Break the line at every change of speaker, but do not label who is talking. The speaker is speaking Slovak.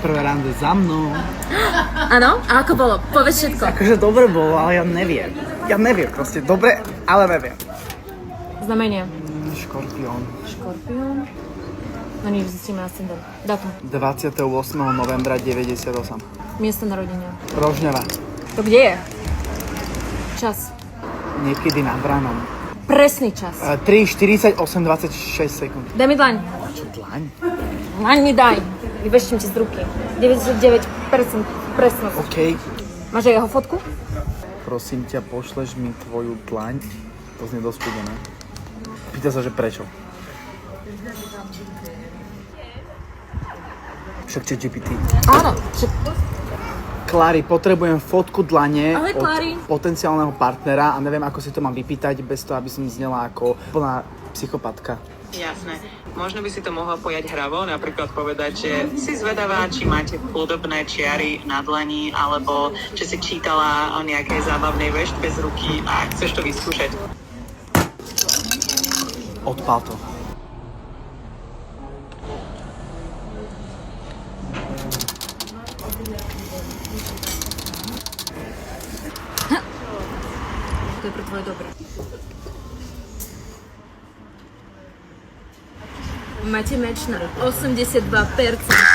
Prvé rande za mnou.
Áno? A ako bolo? Povedz všetko.
Akože dobre bolo, ale ja neviem. Ja neviem proste. Dobre, ale neviem.
Znamenie.
Škorpión.
Škorpión. No nič, zistíme ascendent. Datum.
28. novembra 98.
Miesto narodenia.
Rožňava.
To kde je? Čas.
Niekedy nad ránom.
Presný čas.
3, 48, 26 sekúnd.
Daj mi dlaň.
Čo dlaň?
Dlaň mi daj. Vybeštím ti z ruky. 99% presnosť.
OK.
Máš aj jeho fotku?
Prosím ťa, pošleš mi tvoju dlaň. To znie dosť chudené. Pýta sa, že prečo. Však ChatGPT.
Áno.
Klári, potrebujem fotku dlane
Ahoj, Klári.
od potenciálneho partnera a neviem, ako si to mám vypýtať bez toho, aby som znela ako plná psychopatka.
Jasné. Možno by si to mohla pojať hravo, napríklad povedať, že si zvedavá, či máte podobné čiary na dlani, alebo či si čítala o nejakej zábavnej veštbe z ruky a chceš to vyskúšať.
Odpál to.
To je pre tvoje dobré. Máte meč na 82%.